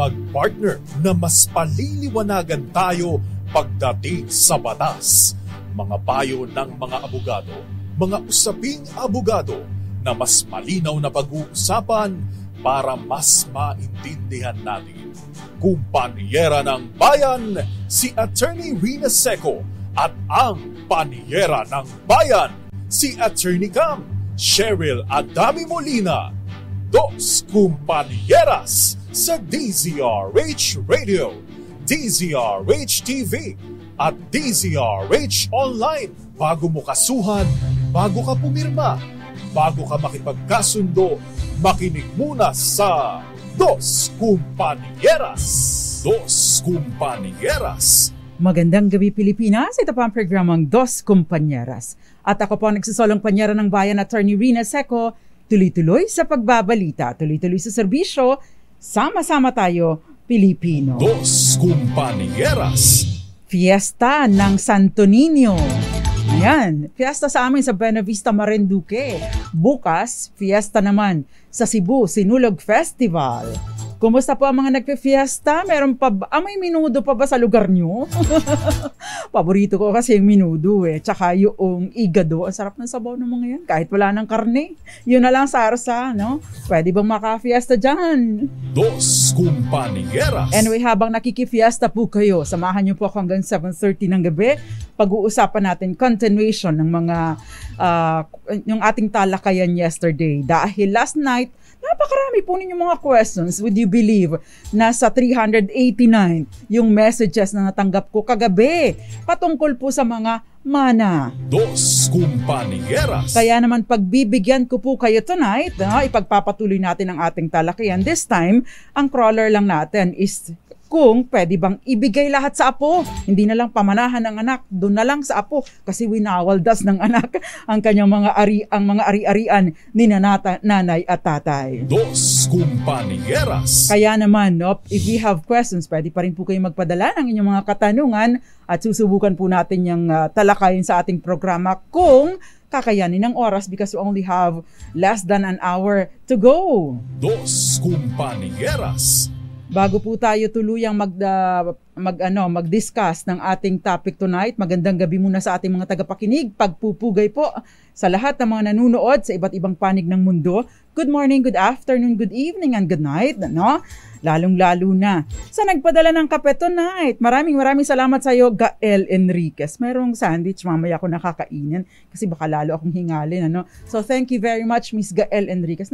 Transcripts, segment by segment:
mag-partner na mas paliliwanagan tayo pagdating sa batas. Mga payo ng mga abogado, mga usaping abogado na mas malinaw na pag-uusapan para mas maintindihan natin. Kumpanyera ng Bayan, si Attorney Rina Seco at ang Panyera ng Bayan, si Attorney Cam, Cheryl Adami Molina. Dos Kumpanyeras sa DZRH Radio, DZRH TV at DZRH Online. Bago mo kasuhan, bago ka pumirma, bago ka makipagkasundo, makinig muna sa Dos Kumpanyeras. Dos Kumpanyeras. Magandang gabi Pilipinas, ito po ang programang Dos Kumpanyeras. At ako po ang nagsisolong panyera ng bayan, Attorney Rina Seco. Tuloy-tuloy sa pagbabalita, tuloy-tuloy sa serbisyo, sama-sama tayo, Pilipino. Dos Kumpanyeras. Fiesta ng Santo Niño. Ayan, fiesta sa amin sa Buena Vista, Marinduque. Bukas, fiesta naman sa Cebu, Sinulog Festival. Kumusta po ang mga nagpe-fiesta? Meron pa ba? May minudo pa ba sa lugar nyo? Paborito ko kasi yung minudo Tsaka yung igado. Ang sarap ng sabaw ng mga yan. Kahit wala ng karne. Yun na lang sarsa, no? Pwede bang maka-fiesta dyan? Dos Kumpanyeras. Anyway, habang nakikifiesta po kayo, samahan nyo po ako hanggang 7:30 ng gabi. Pag-uusapan natin continuation ng mga yung ating talakayan yesterday. Dahil last night, napakarami po ninyong mga questions. Would you believe? Nasa 389 yung messages na natanggap ko kagabi patungkol po sa mga mana. Dos Kumpanyeras. Kaya naman pagbibigyan ko po kayo tonight, ipagpapatuloy natin ang ating talakayan. This time, ang crawler lang natin is kung pwede bang ibigay lahat sa apo. Hindi na lang pamanahan ng anak, doon na lang sa apo. Kasi winawaldas ng anak ang kanyang mga ari-arian ni nanay at tatay. Dos Kumpanyeras. Kaya naman, if you have questions, pwede pa rin po kayo magpadala ng inyong mga katanungan at susubukan po natin yung talakayin sa ating programa kung kakayanin ng oras because we only have less than an hour to go. Dos Kumpanyeras. Bago po tayo tuluyang mag-discuss ng ating topic tonight, magandang gabi muna sa ating mga tagapakinig. Pagpupugay po sa lahat ng mga nanunood sa iba't ibang panig ng mundo. Good morning, good afternoon, good evening, and good night. No? Lalong-lalo na sa nagpadala ng kape tonight. Maraming salamat sa iyo, Gael Enriquez. Merong sandwich, mamaya ako nakakainin kasi baka lalo akong hingalin. So thank you very much, Miss Gael Enriquez.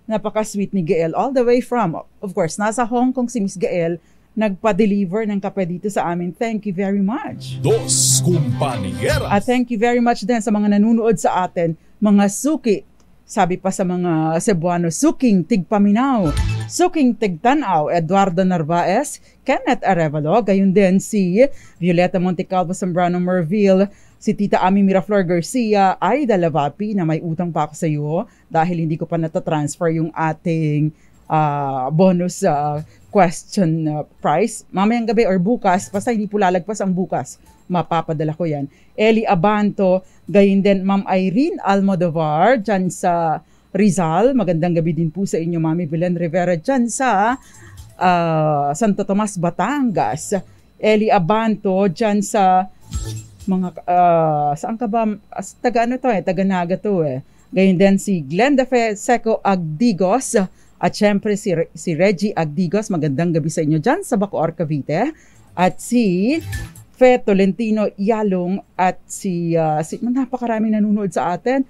Napaka-sweet ni Gael all the way from, of course, nasa Hong Kong si Miss Gael, nagpa-deliver ng kape dito sa amin. Thank you very much. Dos Kumpanyeras. At thank you very much din sa mga nanunood sa atin, mga suki. Sabi pa sa mga Cebuano, suking tigpaminaw, suking tigtanaw, Eduardo Narvaez, Kenneth Arevalo, gayon din si Violeta Montecalvo Zambrano Merville, si Tita Ami Miraflor Garcia, Aida Lavapi na may utang pa ako sa iyo dahil hindi ko pa natatransfer yung ating bonus question prize. Mamayang gabi or bukas, basta hindi po lalagpas ang bukas, mapapadala ko yan. Eli Abanto, gayon din Ma'am Irene Almodovar dyan sa Rizal. Magandang gabi din po sa inyo, Mami Belen Rivera dyan sa Santo Tomas, Batangas. Eli Abanto dyan sa mga saan ka ba? Taga Naga to Gayon din si Glenda Seco Agdigos at syempre si Reggie Agdigos. Magandang gabi sa inyo dyan sa Bacoor, Cavite. At si Fe Tolentino Yalong at si napakarami nanonood sa atin.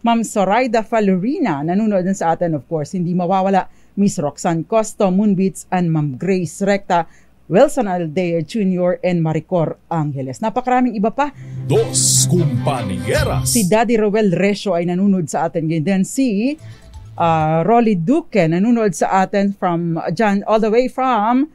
Ma'am Zoraida Falorina nanonood din sa atin, of course. Hindi mawawala Miss Roxanne Costo, Moonbeats, and Ma'am Grace Recta, Wilson Aldea Jr. and Maricor Angeles. Napakaraming iba pa. Dos Kumpanyeras. Si Daddy Roel Resio ay nanonood sa atin. Ganyan din si Rolly Duque nanonood sa atin from all the way from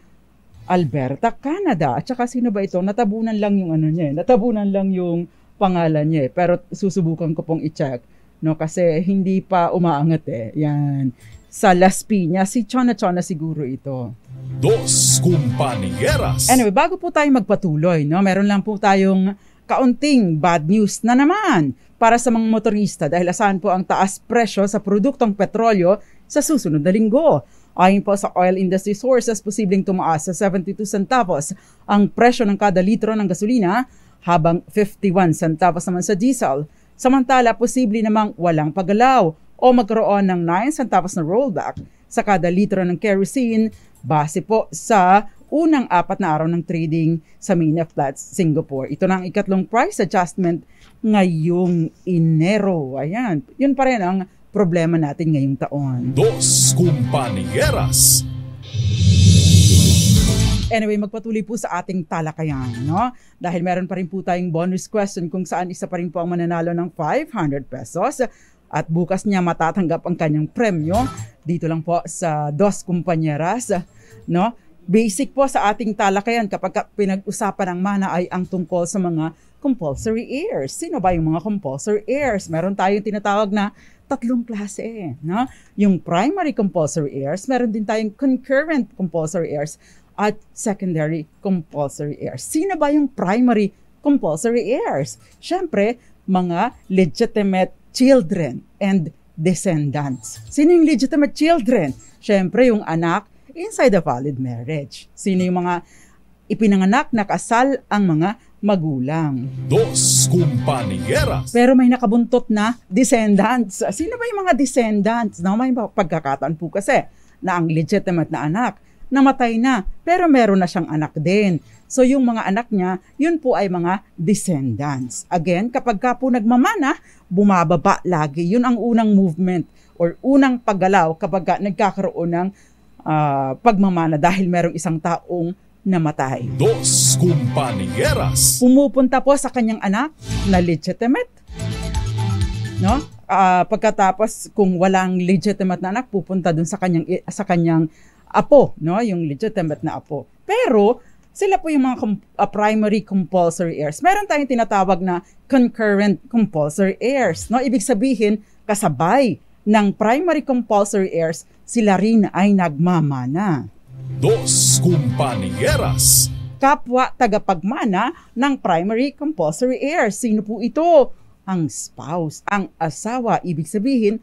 Alberta, Canada. At saka sino ba ito? Natabunan lang yung Natabunan lang yung pangalan niya. Pero susubukan ko pong i-check. Kasi hindi pa umaangat Yan. Sa Las Piñas, si Chona siguro ito. Dos Kumpanyeras. Anyway, bago po tayo magpatuloy, meron lang po tayong kaunting bad news na naman para sa mga motorista dahil asahan po ang taas presyo sa produktong petrolyo sa susunod na linggo. Ayon po sa oil industry sources, posibleng tumaas sa 72 centavos ang presyo ng kada litro ng gasolina, habang 51 centavos naman sa diesel. Samantala, posible namang walang paggalaw o magkaroon ng 9 centavos na rollback sa kada litro ng kerosene base po sa unang 4 na araw ng trading sa Main Flats, Singapore. Ito na ang ikatlong price adjustment ngayong Enero. Ayan, yun pa rin ang problema natin ngayong taon. Dos Compañeras. Anyway, magpatuloy po sa ating talakayan, no? Dahil meron pa rin po tayong bonus question kung saan isa pa rin po ang mananalo ng 500 pesos at bukas niya matatanggap ang kanyang premyo dito lang po sa Dos Compañeras, no? Basic po sa ating talakayan kapag pinag-usapan ng mana ay ang tungkol sa mga compulsory heirs. Sino ba yung mga compulsory heirs? Meron tayong tinatawag na tatlong klase, no? Yung primary compulsory heirs, meron din tayong concurrent compulsory heirs at secondary compulsory heirs. Sino ba yung primary compulsory heirs? Siyempre, mga legitimate children and descendants. Sino yung legitimate children? Siyempre, yung anak inside a valid marriage. Sino yung mga ipinanganak na kasal ang mga magulang? Dos Compañeras. Pero may nakabuntot na descendants. Sino ba yung mga descendants? No, may pagkakataon po kasi na ang legitimate na anak namatay na, pero meron na siyang anak din. So yung mga anak niya, yun po ay mga descendants. Again, kapag ka po nagmamana, bumababa lagi. Yun ang unang movement or unang paggalaw kapag ka nagkakaroon ng pagmamana dahil merong isang taong namatay. Dos Compañeras. Pumupunta po sa kanyang anak na legitimate, no? Pagkatapos kung walang legitimate na anak, pupunta dun sa kanyang apo, no? Yung legitimate na apo. Pero sila po yung mga primary compulsory heirs. Meron tayong tinatawag na concurrent compulsory heirs, no? Ibig sabihin, kasabay ng primary compulsory heirs, sila rin ay nagmamana. Dos Compañeras. Kapwa tagapagmana ng primary compulsory heirs. Sino po ito? Ang spouse, ang asawa. Ibig sabihin,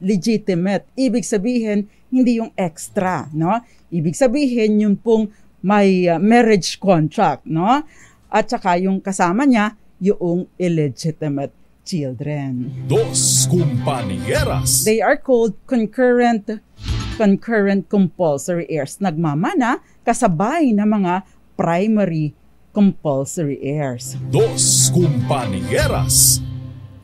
legitimate. Ibig sabihin, hindi yung extra, no? Ibig sabihin, yun pong may marriage contract, no? At saka yung kasama niya, yung illegitimate children. Dos Compañeras. They are called concurrent compulsory heirs. Nagmamana kasabay ng mga primary compulsory heirs. Dos Compañeras.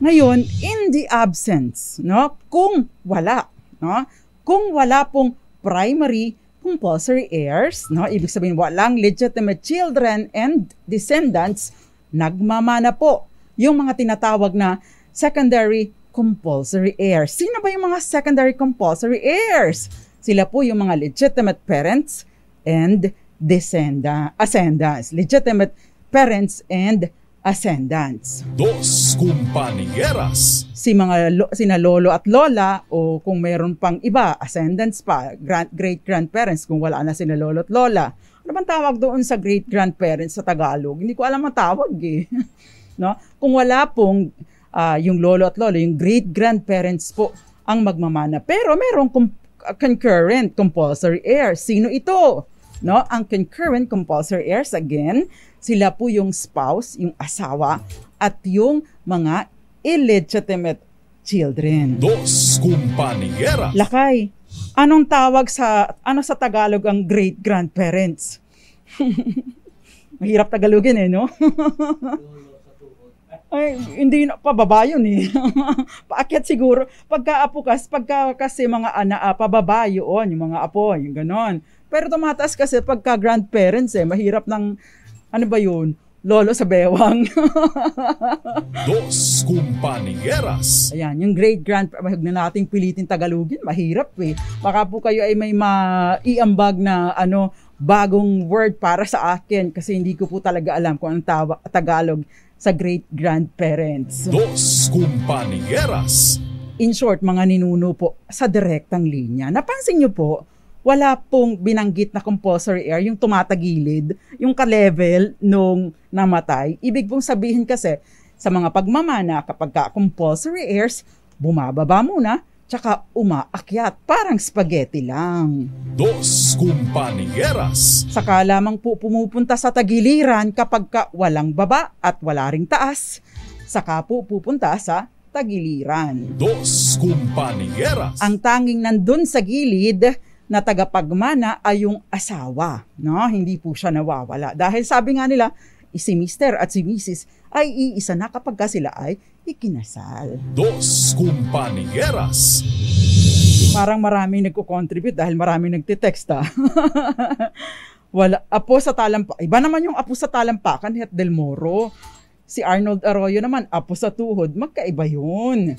Ngayon, in the absence, no? Kung wala, no? Kung wala pong primary compulsory heirs, no? Ibig sabihin walang legitimate children and descendants, nagmamana po yung mga tinatawag na secondary compulsory heirs. Sino ba yung mga secondary compulsory heirs? Sila po yung mga legitimate parents and ascendants. Legitimate parents and ascendants. Dos Compañeras. Sina lolo at lola o kung meron pang iba, ascendants pa, great-grandparents kung wala na sina lolo at lola. Ano bang tawag doon sa great-grandparents sa Tagalog? Hindi ko alam ang tawag eh. No? Kung wala pong yung lolo at lola, yung great-grandparents po ang magmamana. Pero merong concurrent compulsory heirs. Sino ito? No? Ang concurrent compulsory heirs, again, sila po yung spouse, yung asawa, at yung mga illegitimate children. Dos Compañeras. Lakay, anong tawag sa Tagalog ang great-grandparents? Mahirap Tagalogin eh, no? Ay, hindi na, pababa yun eh. Paakyat siguro. Pagka kasi mga pababa yun, yung mga apo, yung ganon. Pero tumataas kasi pagka grandparents eh, mahirap ng, ano ba yun? Lolo sa bewang. Dos Compañeras. Ayan, yung great-grandparents, na nating pilitin Tagalogin, mahirap eh. Baka po kayo ay may maiambag na bagong word para sa akin kasi hindi ko po talaga alam kung anong Tagalog sa great-grandparents. Dos Compañeras. In short, mga ninuno po sa direktang linya. Napansin nyo po, wala pong binanggit na compulsory heir, yung tumatagilid, yung ka-level nung namatay. Ibig pong sabihin kasi, sa mga pagmamana, kapag compulsory heirs, bumababa muna, tsaka umaakyat, parang spaghetti lang. Dos Compañeras. Saka lamang po pumupunta sa tagiliran kapag walang baba at wala ring taas. Saka po pupunta sa tagiliran. Dos Compañeras. Ang tanging nandun sa gilid na tagapagmana ay yung asawa. No? Hindi po siya nawawala. Dahil sabi nga nila, si Mr. at si Mrs. ay iisa na kapag sila ay ikinasal. Dos Compañeras. Parang maraming nagko-contribute dahil maraming nagtitext ha. Wala, Apo sa Talampakan. Iba naman yung Apo sa Talampakan, Het Del Moro. Si Arnold Arroyo naman, Apo sa Tuhod. Magkaiba yun.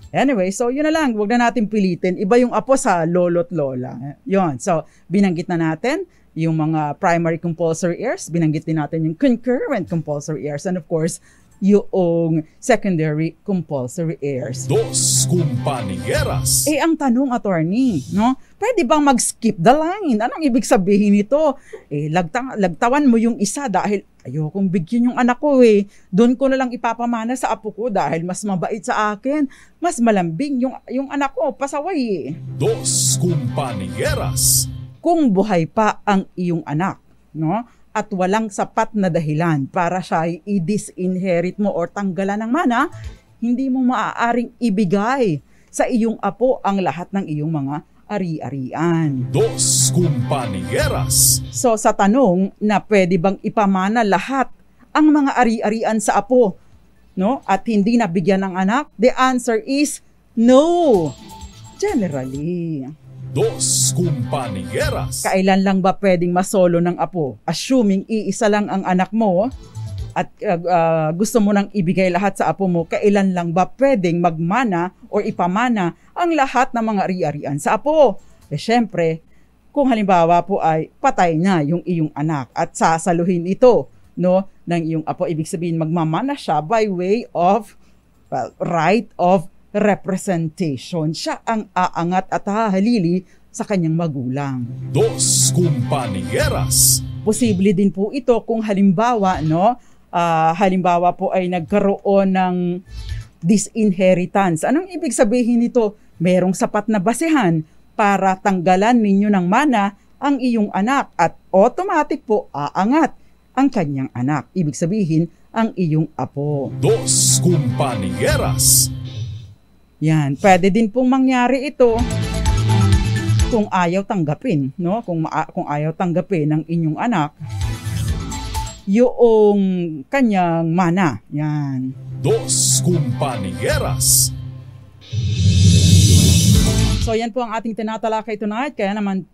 Anyway, so yun na lang. Huwag na natin pilitin. Iba yung Apo sa lolo't lola. Yun. So, binanggit na natin yung mga primary compulsory heirs, binanggit din natin yung concurrent compulsory heirs, and of course, yung secondary compulsory heirs. Dos Compañeras. Ang tanong, attorney, no? Pwede bang mag-skip the line? Anong ibig sabihin nito? Lagtawan mo yung isa dahil ayokong bigyan yung anak ko Doon ko na lang ipapamana sa apo ko dahil mas mabait sa akin. Mas malambing yung anak ko, pasaway Dos Compañeras. Kung buhay pa ang iyong anak, no? At walang sapat na dahilan para siya ay i-disinherit mo or tanggalan ng mana, hindi mo maaaring ibigay sa iyong apo ang lahat ng iyong mga ari-arian. Dos Compañeras. So sa tanong na pwede bang ipamana lahat ang mga ari-arian sa apo, no? At hindi nabigyan ng anak, the answer is no. Generally. Dos Compañeras. Kailan lang ba pwedeng masolo ng apo? Assuming iisa lang ang anak mo at gusto mo nang ibigay lahat sa apo mo, kailan lang ba pwedeng magmana o ipamana ang lahat ng mga ari-arian sa apo? Syempre, kung halimbawa po ay patay na yung iyong anak at sasaluhin ito, no, ng iyong apo, ibig sabihin magmamana siya by way of right of representation. Siya ang aangat at hahalili sa kanyang magulang. Dos Compañeras. Posible din po ito kung halimbawa, no, halimbawa po ay nagkaroon ng disinheritance. Anong ibig sabihin nito? Merong sapat na basehan para tanggalan ninyo ng mana ang iyong anak at automatic po aangat ang kanyang anak. Ibig sabihin, ang iyong apo. Dos Compañeras. Yan, pwede din pong mangyari ito kung ayaw tanggapin, no? Kung ayaw tanggapin ng inyong anak yung kanyang mana. Yan. Dos Compañeras. So yan po ang ating tinatalakay tonight, kaya naman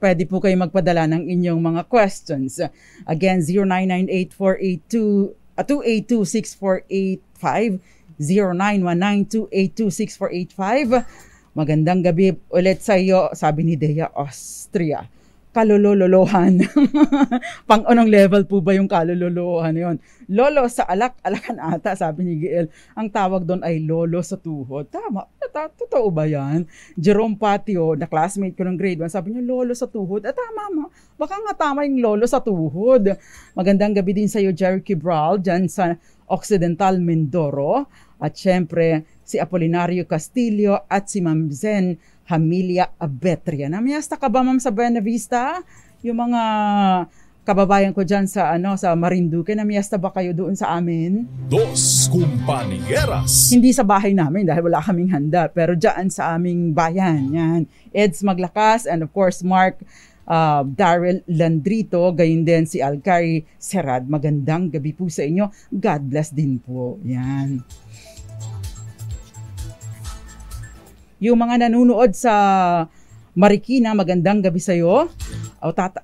pwede po kayo magpadala ng inyong mga questions. Again, 0998-282-6485, 0919-282-6485. Magandang gabi ulit sa iyo, sabi ni Dea Austria. Kalulolohan. Pang anong level po ba yung kalulolohan yon? Lolo sa alak-alakan ata, sabi ni Giel. Ang tawag doon ay lolo sa tuhod. Tama, totoo ba yan? Jerome Patio, na classmate ko ng grade 1, sabi niya lolo sa tuhod. Tama mo, baka nga tama yung lolo sa tuhod. Magandang gabi din sa iyo, Jerry Cabral, dyan sa Occidental Mindoro. At syempre, si Apolinario Castillo at si Ma'am Zen Hamilia Abetria. Namiyasta ka ba, Ma'am, sa Buena Vista? Yung mga kababayan ko dyan sa, sa Marinduque, namiyasta ba kayo doon sa amin? Dos Compañeras. Hindi sa bahay namin dahil wala kaming handa, pero dyan sa aming bayan. Yan. Eds Maglakas and of course Mark Darrell Landrito, gayon din si Alcari Serad. Magandang gabi po sa inyo. God bless din po. Yan. Yung mga nanonood sa Marikina, magandang gabi sa iyo.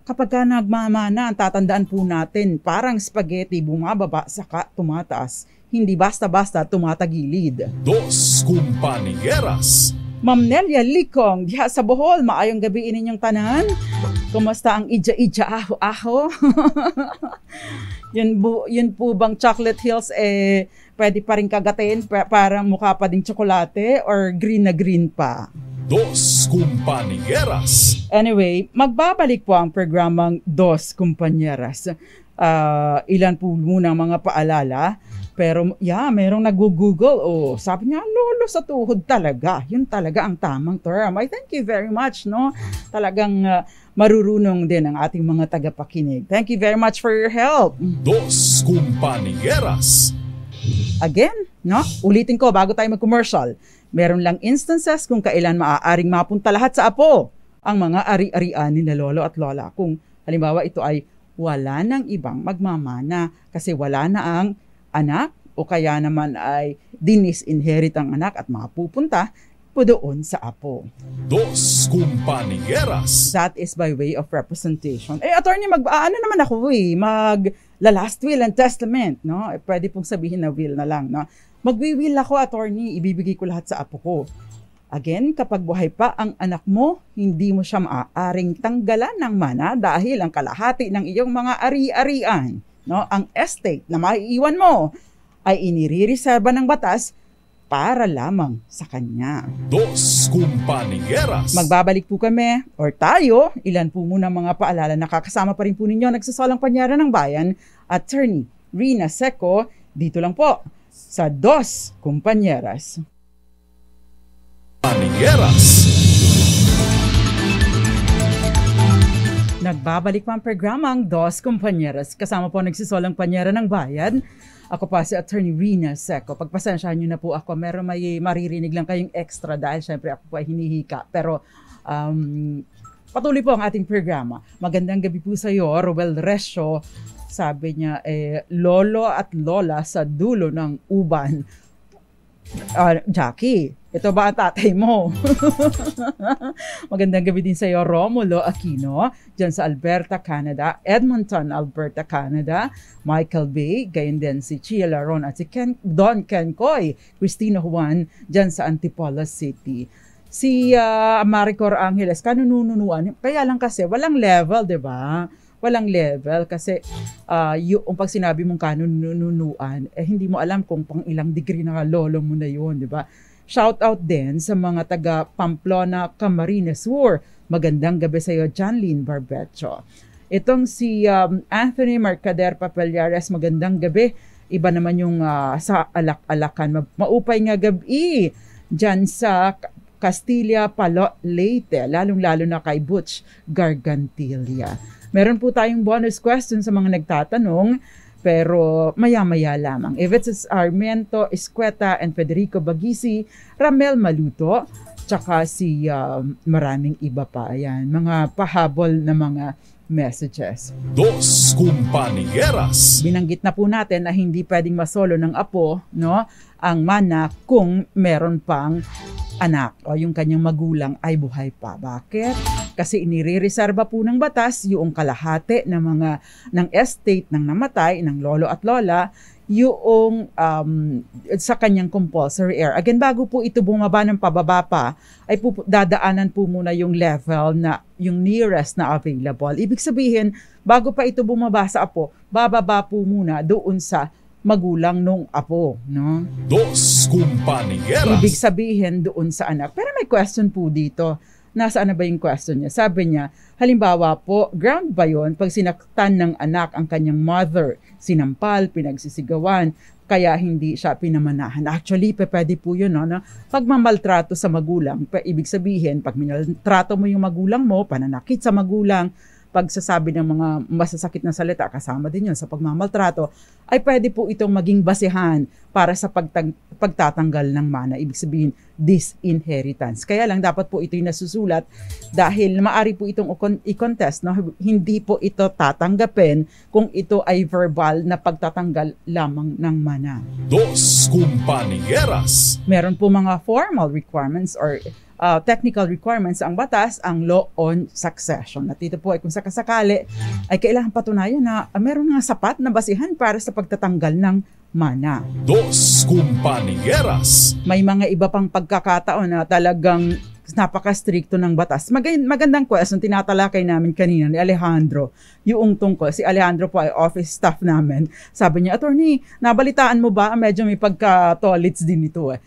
Kapag ka nagmamana, tatandaan po natin, parang spaghetti, bumababa, saka tumataas. Hindi basta-basta tumatagilid. Dos Compañeras. Ma'am Nelia Likong, diha sa Bohol, maayong gabi ininyong tanan. Kumusta ang ija-ija aho-aho? Yun po bang Chocolate Hills pwede pa rin kagatin para mukha pa ding tsokolate or green na green pa? Dos Compañeras. Anyway, magbabalik po ang programang Dos Compañeras. Ilan po muna mga paalala. Pero merong nag-google. Sabi niya, lolo sa tuhod talaga. Yun talaga ang tamang term. I thank you very much, no? Talagang marurunong din ang ating mga tagapakinig. Thank you very much for your help. Dos Compañeras. Again, no? Ulitin ko bago tayo mag-commercial. Meron lang instances kung kailan maaaring mapunta lahat sa apo ang mga ari-arian ni lolo at lola. Kung halimbawa ito ay wala nang ibang magmamana kasi wala na ang anak o kaya naman ay dinis-inherit ang anak at mapupunta po doon sa apo. Dos Compañeras. That is by way of representation. Attorney, ano naman ako last will and testament, no? Pwede pong sabihin na will na lang, no? Magwi-will ako, attorney, ibibigay ko lahat sa apo ko. Again, kapag buhay pa ang anak mo, hindi mo siya maaaring tanggalan ng mana dahil ang kalahati ng iyong mga ari-arian, no, ang estate na maiiwan mo ay inirireserba ng batas para lamang sa kanya. Dos Compañeras. Magbabalik po kami, or tayo, ilan po muna mga paalala, nakakasama pa rin po ninyo nagsasalang panyara ng bayan, Attorney Rina Seco, dito lang po sa Dos Compañeras. Nagbabalik pa ang programang Dos Compañeras. Kasama po nagsisolang panyera ng bayan. Ako pa si Attorney Rina Seco. Pagpasensyahan nyo na po ako. Meron may maririnig lang kayong extra dahil syempre ako po ay hinihika. Pero patuloy po ang ating programa. Magandang gabi po sa iyo, Roel Resio. Sabi niya, lolo at lola sa dulo ng uban. Jackie, ito ba ang tatay mo? Magandang gabi din sa iyo, Romulo Aquino, dyan sa Alberta, Canada, Edmonton, Alberta, Canada, Michael Bay, gayon din si Chia Laron at si Don Kenkoy, Cristina Juan, dyan sa Antipolo City. Si Maricor Angeles, kanununuan, kaya lang kasi walang level, di ba? Walang level kasi yung pag sinabi mong kanununuan, hindi mo alam kung pang ilang degree na lolo mo na yun, di ba? Shout out din sa mga taga Pamplona, Camarines Sur. Magandang gabi sa iyo, Janlyn Barbecho. Itong si Anthony Mercader Papellares, magandang gabi. Iba naman yung sa Alak-Alakan. Maupay nga gabi dyan sa Castilla, Palo, Leyte, lalong-lalo na kay Butch Gargantilla. Meron po tayong bonus question sa mga nagtatanong, pero maya-maya lamang. Evets Armento Escueta and Federico Bagisi, Ramel Maluto, tsaka si maraming iba pa. Ayan, mga pahabol na mga messages. Dos Compañeras. Binanggit na po natin na hindi pwedeng masolo ng apo, no, ang mana kung meron pang anak o yung kanyang magulang ay buhay pa. Bakit? Kasi inirereserba po ng batas yung kalahati ng estate ng namatay, ng lolo at lola, yung sa kanyang compulsory heir. Again, bago po ito bumaba ng pababa pa, ay dadaanan po muna yung level na yung nearest na available. Ibig sabihin, bago pa ito bumaba sa apo, bababa po muna doon sa magulang nung apo, no? Dos Compañeras. Ibig sabihin doon sa anak. Pero may question po dito. Nasaan na ba yung question niya? Sabi niya, halimbawa po, ground ba yun pag sinaktan ng anak ang kanyang mother, sinampal, pinagsisigawan, kaya hindi siya pinamanahan? Actually, pwede po yun, no? Pag mamaltrato sa magulang, ibig sabihin, pag minaltrato mo yung magulang mo, pananakit sa magulang, pagsasabi ng mga masasakit na salita, kasama din yun sa pagmamaltrato, ay pwede po itong maging basehan para sa pagtatanggal ng mana. Ibig sabihin, disinheritance. Kaya lang dapat po ito'y nasusulat dahil maaari po itong i-contest. No? Hindi po ito tatanggapin kung ito ay verbal na pagtatanggal lamang ng mana. Dos Compañeras. Meron po mga formal requirements or technical requirements ang batas, ang law on succession. At ito po ay kung sakasakali ay kailangan patunayan na meron nga sapat na basihan para sa pagtatanggal ng mana. Dos Compañeras. May mga iba pang pagkakataon na talagang napaka-stricto ng batas. Magandang question, tinatalakay namin kanina ni Alejandro, yung tungkol. Si Alejandro po ay office staff namin. Sabi niya, Attorney, nabalitaan mo ba? Medyo may pagka-tolits din ito eh.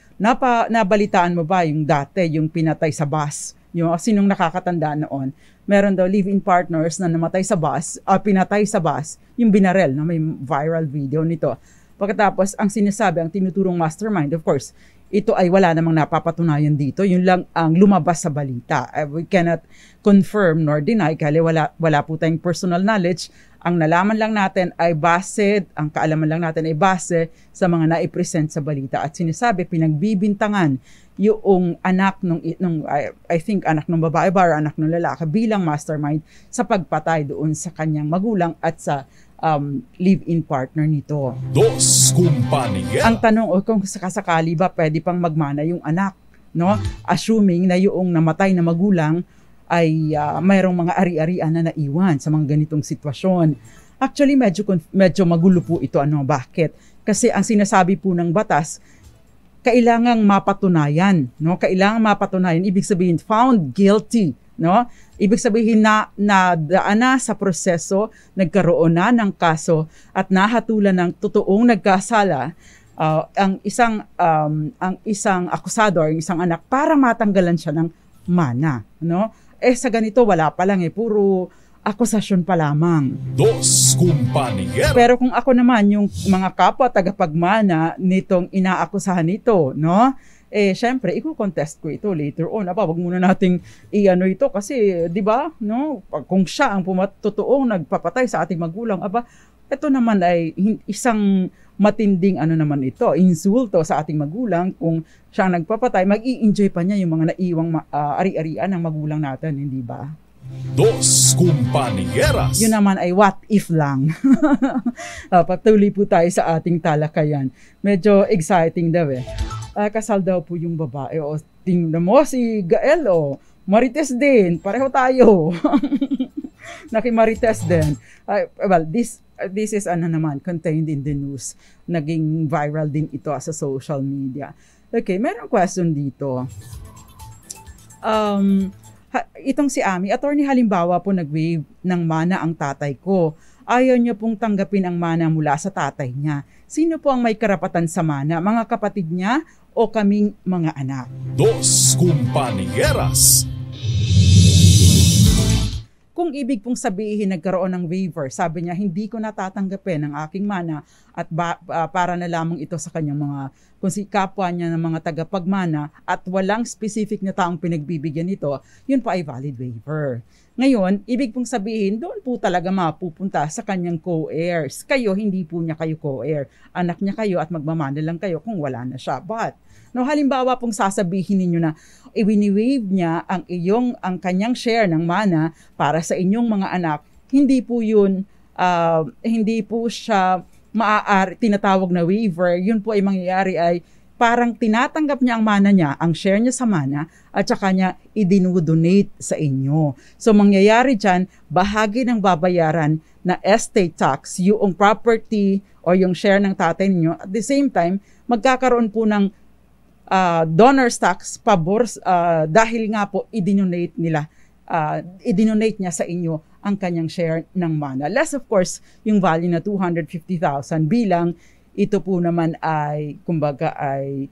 Nabalitaan mo ba yung dati, yung pinatay sa bus? Yung sinong nakakatanda noon? Meron daw live-in partners na namatay sa bus, pinatay sa bus, yung binarel, no? May viral video nito. Pagkatapos, ang sinasabi, ang tinuturong mastermind, of course, ito ay wala namang napapatunayan dito. Yun lang ang lumabas sa balita. We cannot confirm nor deny kasi wala po tayong personal knowledge. Ang nalaman lang natin ay base, ang kaalaman lang natin ay base sa mga naipresent sa balita. At sinasabi, pinagbibintangan yung anak nung I think anak ng babae ba or anak ng lalaki bilang mastermind sa pagpatay doon sa kanyang magulang at sa live-in partner nito. Dos Kumpanyera. Ang tanong, kung sakasakali ba pwede pang magmana yung anak, no? Assuming na yung namatay na magulang ay mayroong mga ari-arian na naiwan sa mga ganitong sitwasyon. Actually, medyo magulo po ito. Bakit? Kasi ang sinasabi po ng batas, kailangang mapatunayan, no? Kailangang mapatunayan, ibig sabihin found guilty, no? Ibig sabihin na daan na sa proseso, nagkaroon na ng kaso at nahatulan ng totoong nagkasala ang isang akusado or isang anak para matanggalan siya ng mana, no? Sa ganito wala pa lang puro akusasyon pa lamang. Dos Kumpanyera. Pero kung ako naman yung mga kapwa tagapagmana nitong inaakusahan nito, no? Syempre, i-contest ko ito later on. Wag muna nating ito kasi, di ba, no? Kung siya ang totoong nagpapatay sa ating magulang, ito naman ay isang matinding naman ito, insulto sa ating magulang. Kung siya ang nagpapatay, mag-i-enjoy pa niya yung mga naiwang ari-arian ng magulang natin, hindi ba? Dos Kumpanyera. Yun naman ay what if lang. Patuloy po tayo sa ating talakayan. Medyo exciting daw kasal daw po yung babae. Tingnan mo si Gael, Marites din. Pareho tayo. Nakimarites din. Well, this is naman, contained in the news. Naging viral din ito sa social media. Okay, merong question dito. Itong si Ami, attorney, halimbawa po nag-waive ng mana ang tatay ko. Ayaw niya pong tanggapin ang mana mula sa tatay niya. Sino po ang may karapatan sa mana? Mga kapatid niya o kaming mga anak? Dos Kumpanieras. Kung ibig pong sabihin nagkaroon ng waiver, sabi niya hindi ko natatanggapin ang aking mana at para na lamang ito sa kanyang mga kung si kapwa niya ng mga tagapagmana at walang specific na taong pinagbibigyan nito, yun po ay valid waiver. Ngayon, ibig pong sabihin, doon po talaga mapupunta sa kanyang co-heirs. Kayo, hindi po niya kayo co-heir. Anak niya kayo at magmamana lang kayo kung wala na siya. But, halimbawa pong sasabihin ninyo na i-waive niya ang kanyang share ng mana para sa inyong mga anak, hindi po yun, hindi po siya tinatawag na waiver. Yun po ay mangyayari ay parang tinatanggap niya ang mana niya, ang share niya sa mana, at saka niya idinudonate sa inyo. So mangyayari dyan, bahagi ng babayaran na estate tax, yung property o yung share ng tatay niyo. At the same time, magkakaroon po ng donor's tax pabor dahil nga po idinonate niya sa inyo ang kanyang share ng mana. Less of course, yung value na 250,000 bilang ito po naman ay, kumbaga ay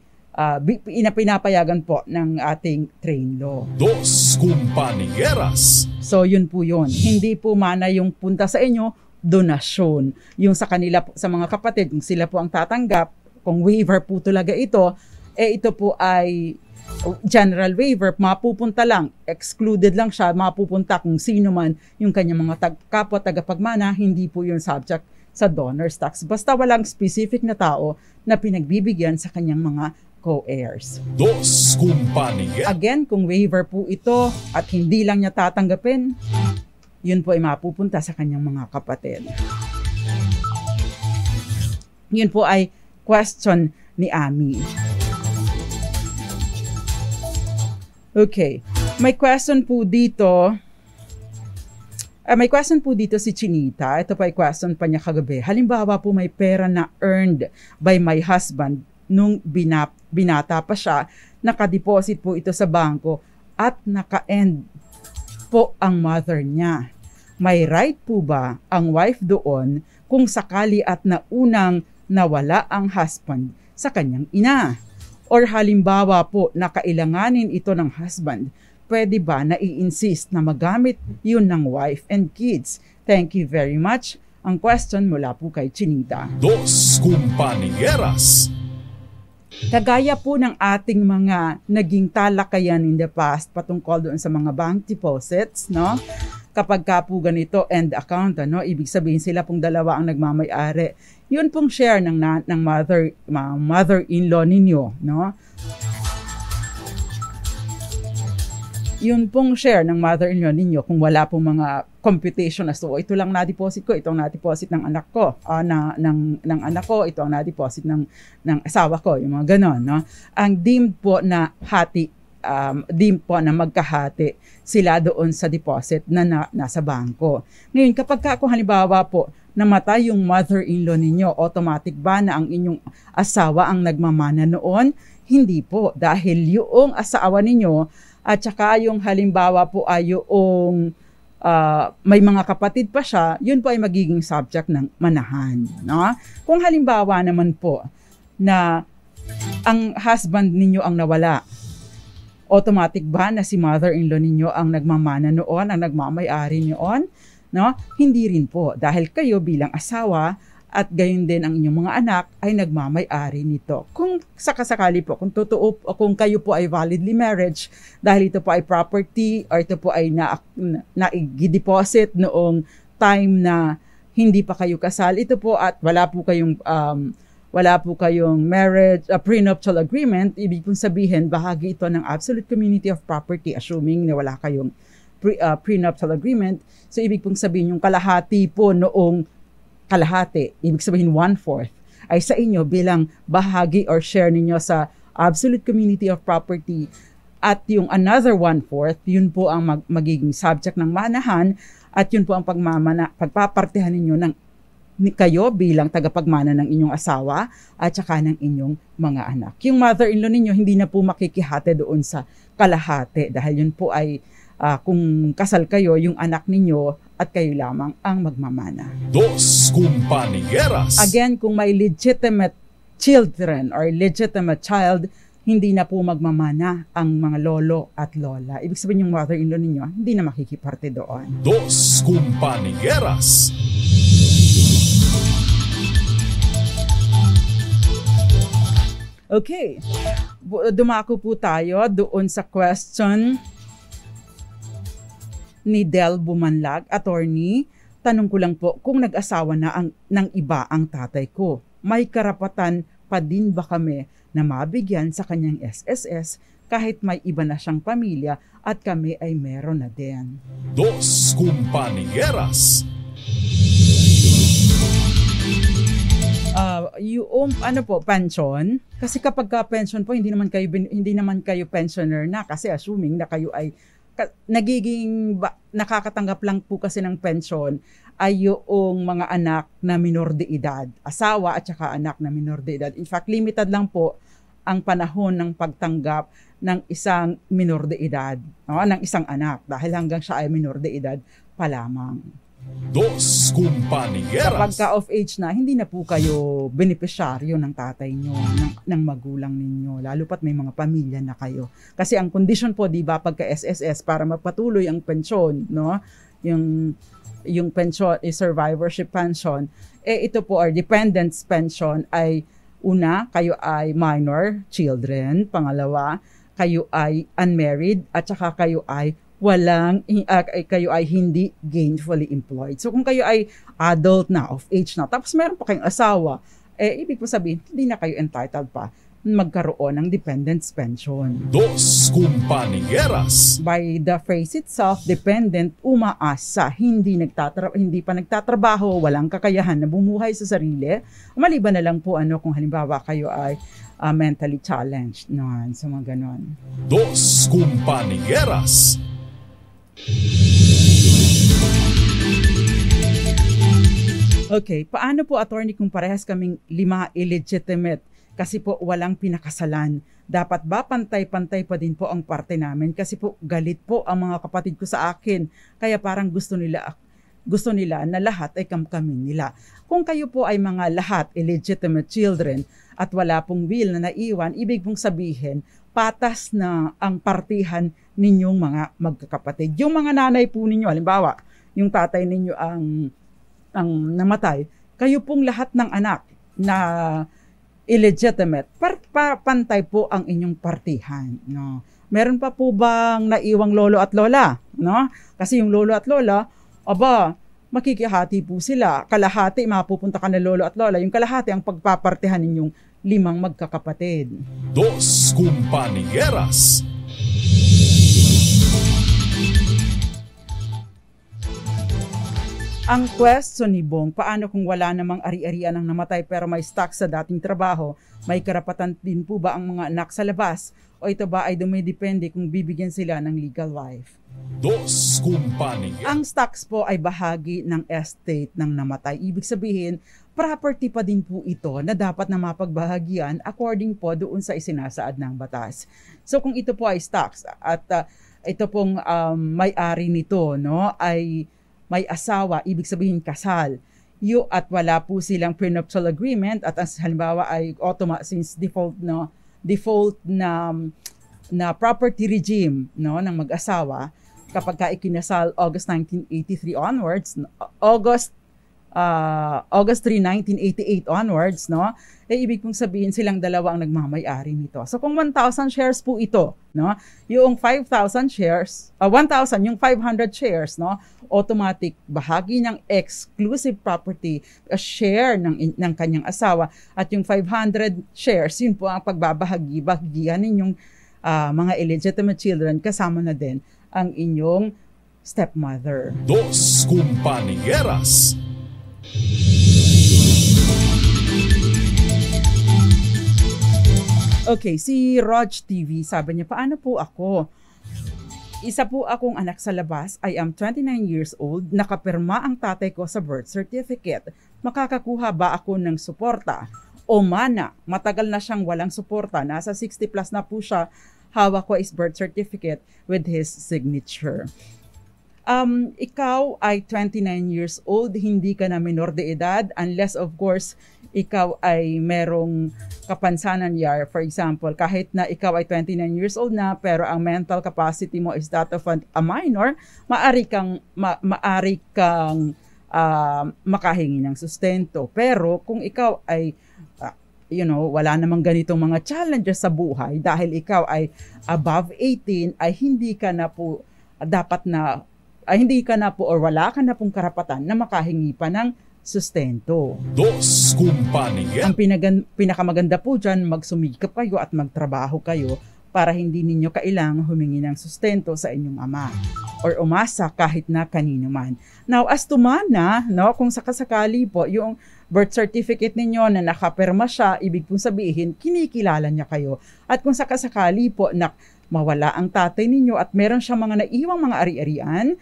pinapayagan po ng ating train law. Dos Kumpanieras. So yun po yun. Hindi po mana yung punta sa inyo, donasyon. Yung sa kanila, sa mga kapatid, kung sila po ang tatanggap, kung waiver po talaga ito, ito po ay general waiver, mapupunta lang, excluded lang siya, mapupunta kung sino man yung kanyang mga kapwa tagapagmana, hindi po yun subject sa donor's tax. Basta walang specific na tao na pinagbibigyan sa kanyang mga co-heirs. Dos Kumpanyera. Again, kung waiver po ito at hindi lang niya tatanggapin, yun po ay mapupunta sa kanyang mga kapatid. Yun po ay question ni Ami. Okay. May question po dito si Chinita. Ito pa ay question pa niya kagabi. Halimbawa po may pera na earned by my husband nung binata pa siya, nakadeposit po ito sa bangko at naka-end po ang mother niya. May right po ba ang wife doon kung sakali at naunang nawala ang husband sa kanyang ina? Or halimbawa po nakailanganin ito ng husband, pwede ba na i-insist na magamit yun ng wife and kids? Thank you very much. Ang question mula po kay Chinita. Dos Compañeras. Kagaya po ng ating mga naging talakayan in the past patungkol doon sa mga bank deposits, no? Kapag ka po ganito end account, ano, ibig sabihin sila pong dalawa ang nagmamay-ari. Yun pong share ng mother-in-law ninyo, no? Yun pong share ng mother-in-law ninyo kung wala pong mga computation na so ito lang na-deposit ko, ito ang na-deposit ng anak ko, ng anak ko, ito ang na-deposit ng asawa ko, yung mga ganon, no? Ang deemed po na deemed po na magkahati sila doon sa deposit na nasa bangko. Ngayon, kapag kung halimbawa po namatay yung mother-in-law ninyo, automatic ba na ang inyong asawa ang nagmamana noon? Hindi po, dahil yung asawa ninyo at saka yung halimbawa po ay yung may mga kapatid pa siya, yun po ay magiging subject ng manahan. No? Kung halimbawa naman po na ang husband ninyo ang nawala, automatic ba na si mother-in-law ninyo ang nagmamana noon, ang nagmamay-ari noon? No? Hindi rin po, dahil kayo bilang asawa at gayon din ang inyong mga anak ay nagmamay-ari nito. Kung sakasakali po, kung totoo, kung kayo po ay validly marriage, dahil ito po ay property or ito po ay na-deposit noong time na hindi pa kayo kasal, ito po at wala po kayong marriage, prenuptial agreement, ibig pong sabihin, bahagi ito ng absolute community of property, assuming na wala kayong prenuptial agreement. So, ibig pong sabihin, yung kalahati po noong kalahati, ibig sabihin 1/4, ay sa inyo bilang bahagi or share ninyo sa absolute community of property. At yung another 1/4, yun po ang magiging subject ng manahan at yun po ang pagpapartihan ninyo ng kayo bilang tagapagmana ng inyong asawa at saka ng inyong mga anak. Yung mother-in-law ninyo hindi na po makikihati doon sa kalahati dahil yun po ay kung kasal kayo, yung anak ninyo at kayo lamang ang magmamana. Dos Compañeras. Again, kung may legitimate children or legitimate child, hindi na po magmamana ang mga lolo at lola. Ibig sabihin yung mother-in-law ninyo, hindi na makikiparte doon. Dos Compañeras. Okay, dumako po tayo doon sa question ni Del Bumanlag, attorney. Tanong ko lang po, kung nag-asawa na ng iba ang tatay ko, may karapatan pa din ba kami na mabigyan sa kanyang SSS kahit may iba na siyang pamilya at kami ay meron na din? Dos Compañeras. Yung pension, kasi kapag ka pension po hindi naman kayo pensioner na, kasi assuming na kayo ay nakakatanggap lang po kasi ng pension ay yung mga anak na minor de edad, asawa at saka anak na minor de edad. In fact, limited lang po ang panahon ng pagtanggap ng isang minor de edad, ng isang anak, dahil hanggang siya ay minor de edad pa lamang. Dos Compañeras. Kapag ka-off age na, hindi na po kayo benepisyaryo ng tatay nyo, ng magulang ninyo, lalo pat may mga pamilya na kayo. Kasi ang condition po, di ba, pagka SSS, para magpatuloy ang pensyon, no? Yung pension, survivorship pension, ito po, or dependents pension, ay una, kayo ay minor children, pangalawa, kayo ay unmarried, at saka kayo ay kayo ay hindi gainfully employed. So kung kayo ay adult na, of age na, tapos meron pa kayong asawa, ibig po sabihin, hindi na kayo entitled pa magkaroon ng dependents pension. Dos Compañeras. By the phrase itself, dependent, umaasa, hindi pa nagtatrabaho, walang kakayahan na bumuhay sa sarili. Maliban na lang po kung halimbawa kayo ay mentally challenged. So mga ganon. Dos Compañeras. Okay, paano po, attorney, kung parehas kaming 5 illegitimate kasi po walang pinakasalan? Dapat ba pantay-pantay pa din po ang parte namin? Kasi po galit po ang mga kapatid ko sa akin. Kaya parang gusto nila na lahat ay kamkamin nila. Kung kayo po ay mga lahat illegitimate children at wala pong will na naiwan, ibig pong sabihin, patas na ang partihan ninyong mga magkakapatid. Yung mga nanay po ninyo, halimbawa, yung tatay ninyo ang ang namatay, kayo pong lahat ng anak na illegitimate, pantay po ang inyong partihan, no? Meron pa po bang naiwang lolo at lola, no? Kasi yung lolo at lola, makikihati po sila. Kalahati mapupunta ka na lolo at lola, yung kalahati ang pagpapartihan ninyong 5 magkakapatid. Dos Compañeras. Ang question ni Bong, paano kung wala namang ari-arian ang namatay pero may stock sa dating trabaho? May karapatan din po ba ang mga anak sa labas? O ito ba ay dumidepende kung bibigyan sila ng legal wife? Dos Compañeras. Ang stocks po ay bahagi ng estate ng namatay. Ibig sabihin, property pa din po ito na dapat na mapagbahagian according po doon sa isinasaad ng batas. So kung ito po ay stocks at ito pong may-ari nito, no, ay may asawa, ibig sabihin kasal, at wala po silang prenuptial agreement at as halimbawa ay since default na property regime, no, ng mag-asawa, kapag ka ikinasal August 1983 onwards, August 3, 1988 onwards, no, ibig pong sabihin silang dalawa ang nagmamay-ari nito. So kung 1,000 shares po ito, no, yung 5,000 shares, 1,000 yung 500 shares, no, automatic bahagi ng exclusive property, a share ng kanyang asawa, at yung 500 shares, yun po ang pagbabahagihan ninyong mga illegitimate children, kasama na din ang inyong stepmother. Dos Compañeras. Okay, si Rog TV, sabi niya, paano po ako? Isa po akong anak sa labas. I am 29 years old. Nakapirma ang tatay ko sa birth certificate. Makakakuha ba ako ng suporta? O mana, matagal na siyang walang suporta. Nasa 60 plus na po siya. Hawak ko is birth certificate with his signature. Ikaw ay 29 years old. Hindi ka na minor de edad unless of course ikaw ay merong kapansanan for example, kahit na ikaw ay 29 years old na pero ang mental capacity mo is that of a minor, maari kang makahingi ng sustento. Pero kung ikaw ay wala namang ganitong mga challenges sa buhay dahil ikaw ay above 18, ay hindi ka na po or wala ka na pong karapatan na makahingi pa ng sustento. Dos Compañeras. Ang pinakamaganda po dyan, magsumikap kayo at magtrabaho kayo para hindi ninyo kailangang humingi ng sustento sa inyong ama or umasa kahit na kanino man. Now, as to mana, no, kung sakasakali po, yung birth certificate ninyo na nakapirma siya, ibig pong sabihin, kinikilala niya kayo. At kung sakasakali po na mawala ang tatay ninyo at meron siyang mga naiwang mga ari-arian,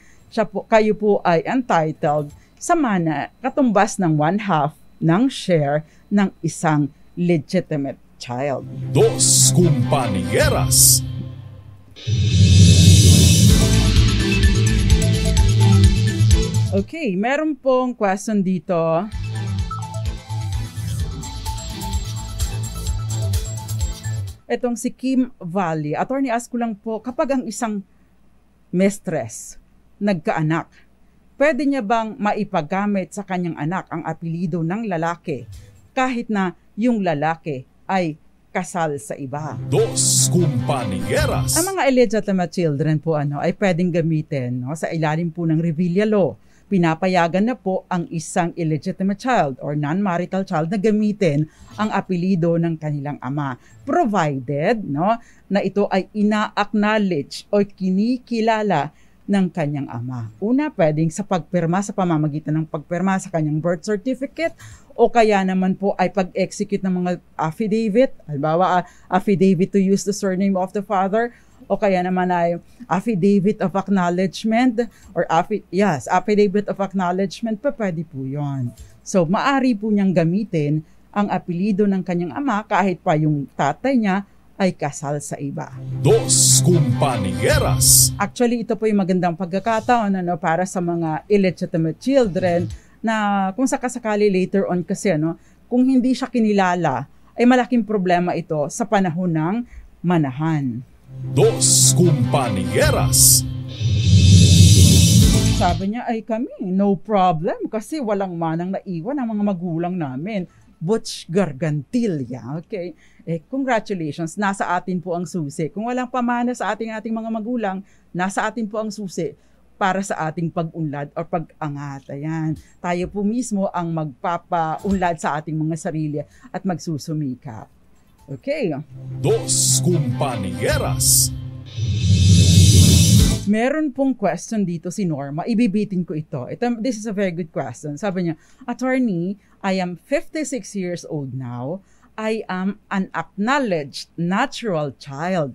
kayo po ay entitled sa mana katumbas ng 1/2 ng share ng isang legitimate child. Dos Compañeras. Okay, meron pong question dito. Etong si Kim Valley. Attorney, ask ko lang po, kapag ang isang mistress nagkaanak, pwede niya bang maipagamit sa kanyang anak ang apelido ng lalaki kahit na yung lalaki ay kasal sa iba? Dos Compañeras. Ang mga illegitimate children po ay pwedeng gamitin sa ilalim po ng Revilla Law. Pinapayagan na po ang isang illegitimate child or non-marital child na gamitin ang apelido ng kanilang ama, provided na ito ay ina-acknowledge o kinikilala ng kanyang ama. Una, pwedeng sa pamamagitan ng pagpirma sa kanyang birth certificate, o kaya naman po ay pag-execute ng mga affidavit, halimbawa affidavit to use the surname of the father, o kaya naman ay affidavit of acknowledgement or affidavit of acknowledgement, pwede po yun. So maari po niyang gamitin ang apelido ng kanyang ama kahit pa yung tatay niya ay kasal sa iba. Dos Compañeras. Actually, ito po yung magandang pagkakataon para sa mga illegitimate children na kung sakasakali later on kasi kung hindi siya kinilala, ay malaking problema ito sa panahon ng manahan. Dos Compañeras. Sabi niya, ay kami, no problem kasi walang manang naiwan ang mga magulang namin. Butch Gargantilla. Okay? Congratulations. Nasa atin po ang susi. Kung walang pamana sa ating mga magulang, nasa atin po ang susi para sa ating pag-unlad o pag-angat. Ayan. Tayo po mismo ang magpapa-unlad sa ating mga sarili at magsusumikap. Okay. Dos Compañeras. Meron pong question dito si Norma. Ibibitin ko ito. This is a very good question. Sabi niya, Attorney, I am 56 years old now. I am an acknowledged natural child.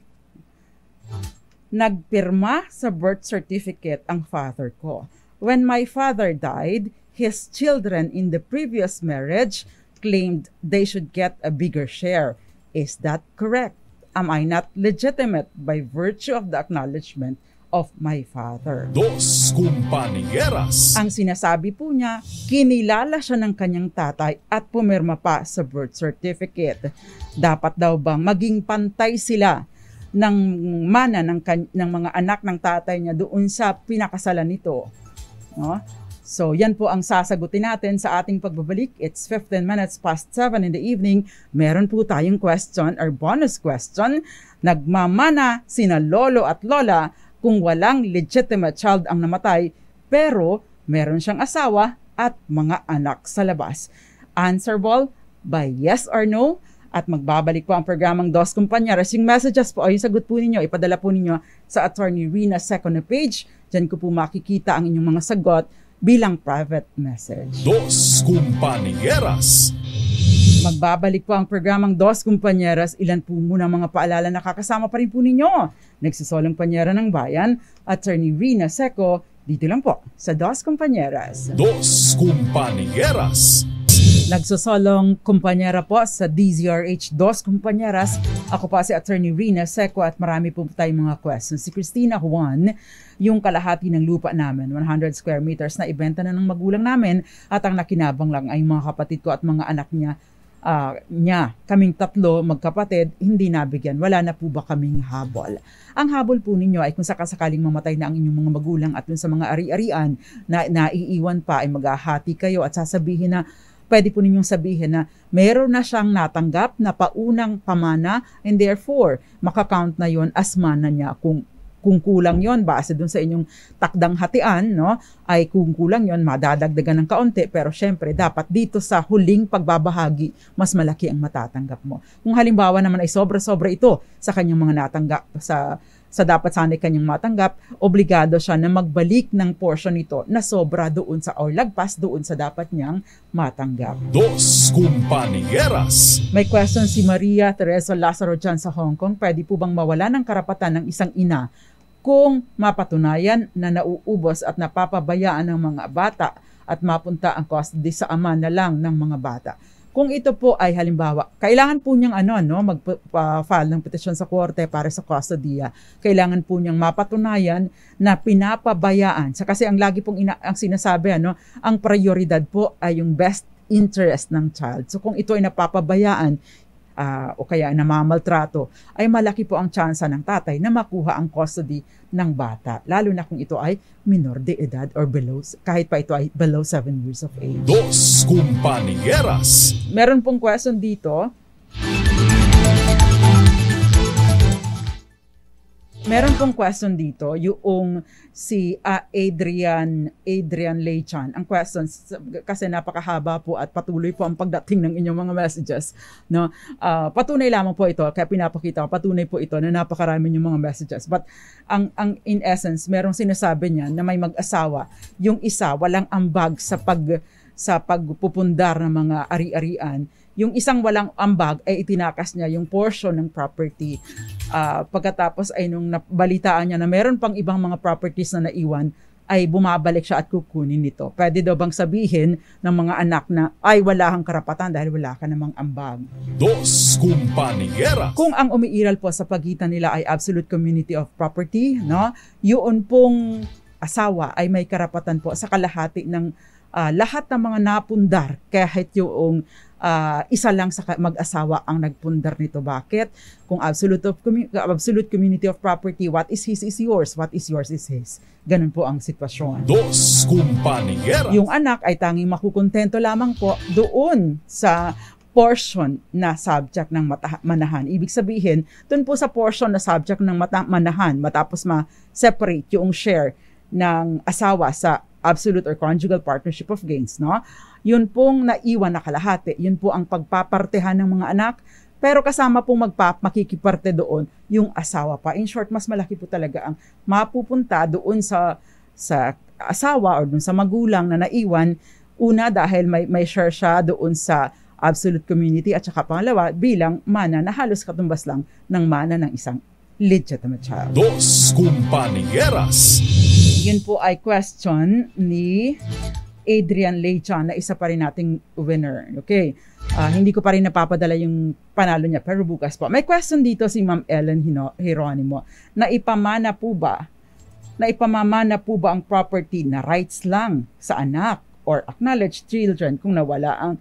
Nagpirma sa birth certificate ang father ko. When my father died, his children in the previous marriage claimed they should get a bigger share. Is that correct? Am I not legitimate by virtue of the acknowledgement of my father? Dos Compañeras. Ang sinasabi po niya, kinilala siya ng kanyang tatay at pumirma pa sa birth certificate. Dapat daw bang maging pantay sila ng mana ng mga anak ng tatay niya doon sa pinakasalan nito? No? So, yan po ang sasagutin natin sa ating pagbabalik. It's 15 minutes past 7 in the evening. Meron po tayong question or bonus question. Nagmamana sina lolo at lola kung walang legitimate child ang namatay, pero meron siyang asawa at mga anak sa labas. Answerable by yes or no? At magbabalik po ang programang Dos Compañeras. Yung messages po ay yung sagot po ninyo, ipadala po ninyo sa Attorney Rina second page. Diyan ko po makikita ang inyong mga sagot bilang private message. Dos Compañeras. Magbabalik po ang programang Dos Compañeras. Ilan po muna mga paalala na kakasama pa rin po ninyo. Nagsisolong panyera ng bayan, Attorney Rina Seco, dito lang po sa Dos Compañeras. Dos Compañeras. Nagsosolong kumpanyera po sa DZRH Dos Compañeras. Ako pa si Attorney Rina Seco at marami po tayong mga questions. Si Christina Juan, yung kalahati ng lupa namin, 100 square meters na ibenta na ng magulang namin at ang nakinabang lang ay mga kapatid ko at mga anak niya. Kaming tatlo magkapatid, hindi nabigyan. Wala na po ba kaming habol? Ang habol po ninyo ay kung sakasakaling mamatay na ang inyong mga magulang at dun sa mga ari-arian na naiiwan pa ay maghahati kayo at sasabihin na pwede po ninyong sabihin na meron na siyang natanggap na paunang pamana and therefore makakount na yon as mana niya. Kung kulang yon base dun sa inyong takdang hatian, no, ay kung kulang yon madadagdagan ng kaunti, pero syempre dapat dito sa huling pagbabahagi mas malaki ang matatanggap mo. Kung halimbawa naman ay sobra-sobra ito sa kanyang mga natanggap sa dapat sana'y kanyang matanggap, obligado siya na magbalik ng portion nito na sobra doon sa or lagpas doon sa dapat niyang matanggap. Dos Compañeras. May question si Maria Teresa Lazaro dyan sa Hong Kong. Pwede po bang mawala ng karapatan ng isang ina kung mapatunayan na nauubos at napapabayaan ng mga bata at mapunta ang custody sa ama na lang ng mga bata? Kung ito po ay halimbawa, kailangan po niyang mag-file ng petisyon sa korte para sa kustodiya. Kailangan po niyang mapatunayan na pinapabayaan. Kasi ang lagi pong ang sinasabi, ang prioridad po ay yung best interest ng child. So kung ito ay napapabayaan, o kaya namamaltrato, ay malaki po ang tsansa ng tatay na makuha ang custody ng bata. Lalo na kung ito ay minor de edad or below, kahit pa ito ay below 7 years of age. Dos Compañeras. Meron pong question dito. Meron pong question dito, yung si Adrian Leichan. Ang question, kasi napakahaba po at patuloy po ang pagdating ng inyong mga messages. No? Patunay lamang po ito, kaya pinapakita ko, patunay po ito na napakarami yung mga messages. But ang in essence, merong sinasabi niya na may mag-asawa. Yung isa, walang ambag sa pagpupundar ng mga ari-arian. Yung isang walang ambag ay itinakas niya yung portion ng property. Pagkatapos ay nung nabalitaan niya na meron pang ibang mga properties na naiwan, ay bumabalik siya at kukunin nito. Pwede daw bang sabihin ng mga anak na ay wala kang karapatan dahil wala ka namang ambag? Dos Compañeras. Kung ang umiiral po sa pagitan nila ay absolute community of property, no? Yun pong asawa ay may karapatan po sa kalahati ng lahat ng mga napundar kahit yung isa lang sa mag-asawa ang nagpundar nito. Bakit? Kung absolute community of property, what is his is yours, what is yours is his. Ganun po ang sitwasyon. Dos Compañeras. Yung anak ay tanging makukontento lamang po doon sa portion na subject ng manahan. Ibig sabihin, doon po sa portion na subject ng manahan, matapos ma-separate yung share ng asawa sa absolute or conjugal partnership of gains, no? Yun pong naiwan na kalahati. Yun po ang pagpapartehan ng mga anak, pero kasama pong makikiparte doon yung asawa pa. In short, mas malaki po talaga ang mapupunta doon sa asawa or doon sa magulang na naiwan. Una, dahil may share siya doon sa absolute community, at saka pangalawa, bilang mana na halos katumbas lang ng mana ng isang legitimate child. Dos Compañeras. Yun po ay question ni Adrian Leichan na isa pa rin nating winner. Okay. Hindi ko pa rin napapadala yung panalo niya, pero bukas po. May question dito si Ma'am Ellen Hieronimo. Naipamana po ba ang property na rights lang sa anak or acknowledged children kung nawala ang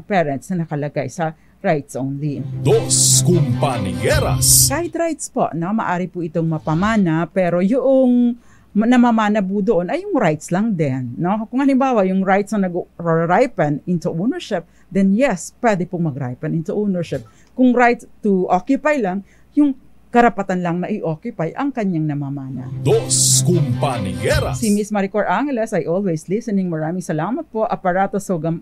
parents na nakalagay sa rights only? Dos Compañeras. Kahit rights po, maari po itong mapamana, pero yung namamana po doon ay yung rights lang din. No? Kung halimbawa yung rights na nag-ripen into ownership, then yes, pwede pong mag-ripen into ownership. Kung right to occupy lang, yung karapatan lang na i-occupy ang kanyang namamana. Dos Compañeras. Si Miss Maricor Angeles ay always listening. Maraming salamat po. Aparato Songga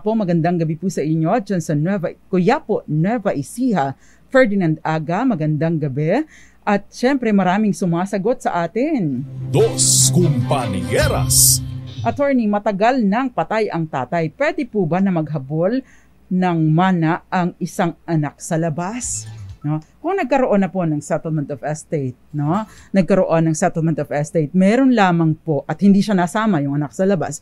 po, magandang gabi po sa inyo. Diyan sa Nueva Ecija. Ferdinand Aga, magandang gabi. At syempre maraming sumasagot sa atin. Dos Compañeras. Attorney, matagal nang patay ang tatay. Pwede po ba na maghabol ng mana ang isang anak sa labas? No? Kung nagkaroon na po ng settlement of estate, no? Nagkaroon ng settlement of estate, meron lamang po, at hindi siya nasama yung anak sa labas,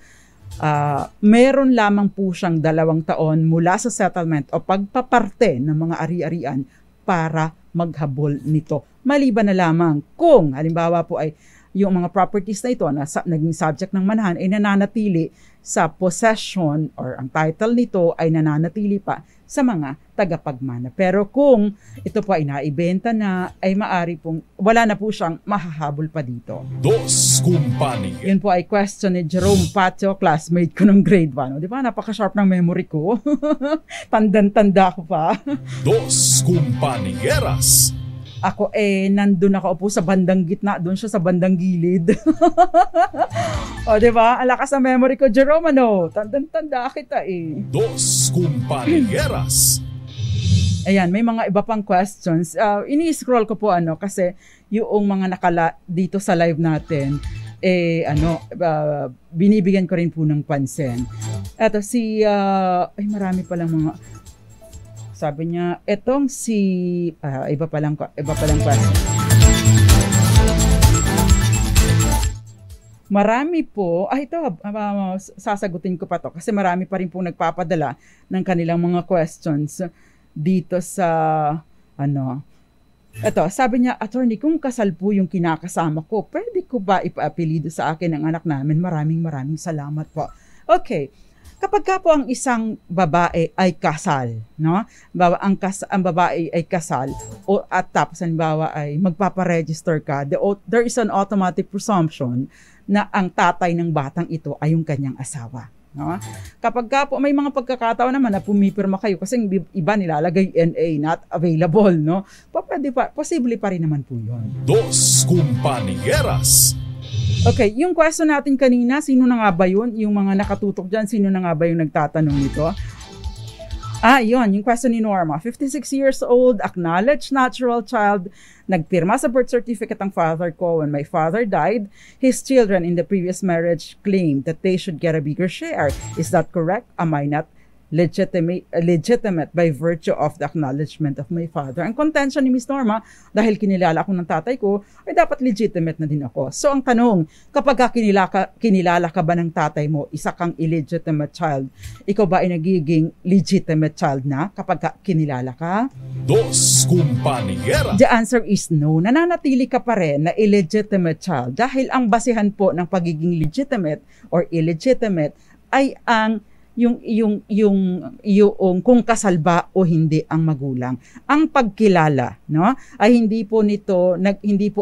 meron lamang po siyang 2 taon mula sa settlement o pagpaparte ng mga ari-arian para maghabol nito. Maliban na lamang kung halimbawa po ay yung mga properties na ito na naging subject ng manahan ay nananatili sa possession or ang title nito ay nananatili pa sa mga tagapagmana. Pero kung ito po ay naibenta na, ay maari pong wala na po siyang mahahabol pa dito. Dos Compañeras. Yun po ay question ni Jerome Patio, classmate ko ng grade 1. Di ba? Napaka-sharp ng memory ko. Tandang-tanda ko pa. Dos Compañeras. Ako nandun nakaupo sa bandang gitna, doon siya sa bandang gilid. O, di ba? Ang lakas ng memory ko, Jerome, tandang-tanda kita Dos Compañeras. Ayan, may mga iba pang questions. Ini-scroll ko po kasi yung mga nakala dito sa live natin, binibigyan ko rin po ng pansin. Eto marami palang mga, sabi niya, etong iba palang question. Marami po, sasagutin ko pa to kasi marami pa rin po nagpapadala ng kanilang mga questions dito sa Ito, sabi niya, attorney, kung kasal po yung kinakasama ko, pwede ko ba ipaapelido sa akin ang anak namin? Maraming salamat po. Okay. Kapag ka po ang isang babae ay kasal, no? Ang babae ay kasal at tapos halimbawa ay magpaparegister ka, there is an automatic presumption na ang tatay ng batang ito ay yung kanyang asawa. No? Kapag ka po may mga pagkakataon naman na pumipirma kayo kasi iba nilalagay NA not available, no? Posible pa rin naman po yun. Dos Compañeras. Okay, yung question natin kanina, sino na nga ba yun? Yung mga nakatutok dyan, sino na nga ba yung nagtatanong nito? Yun, yung question ni Norma. 56 years old, acknowledged natural child, nagpirma sa birth certificate ang father ko. When my father died, his children in the previous marriage claimed that they should get a bigger share. Is that correct? Am I not legitimate by virtue of the acknowledgement of my father. Ang contention ni Miss Norma, dahil kinilala ako ng tatay ko, ay dapat legitimate na din ako. So ang tanong, kapag kinilala ka ba ng tatay mo, isa kang illegitimate child, ikaw ba ay nagiging legitimate child na kapag kinilala ka? Dos Compañeras. The answer is no. Nananatili ka pa rin na illegitimate child dahil ang basihan po ng pagiging legitimate or illegitimate ay ang yung kung kasal ba o hindi ang magulang. Ang pagkilala, no, ay hindi po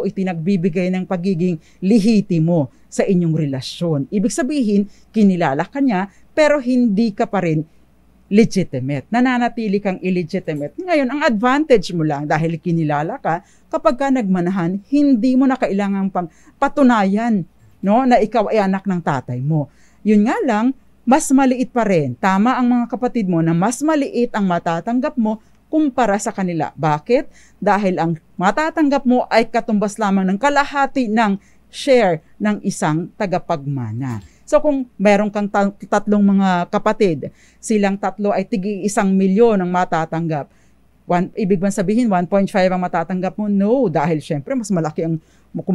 itinagbibigay ng pagiging lehitimo sa inyong relasyon. Ibig sabihin, kinilala ka niya pero hindi ka pa rin legitimate. Nananatili kang illegitimate. Ngayon, ang advantage mo lang dahil kinilala ka, kapag ka nagmanahan, hindi mo na kailangang patunayan, no, na ikaw ay anak ng tatay mo. Yun nga lang, mas maliit pa rin. Tama ang mga kapatid mo na mas maliit ang matatanggap mo kumpara sa kanila. Bakit? Dahil ang matatanggap mo ay katumbas lamang ng kalahati ng share ng isang tagapagmana. So kung meron kang tatlong mga kapatid, silang tatlo ay tigi 1 milyon ang matatanggap. Ibig bang sabihin 1.5 ang matatanggap mo? No, dahil syempre mas malaki ang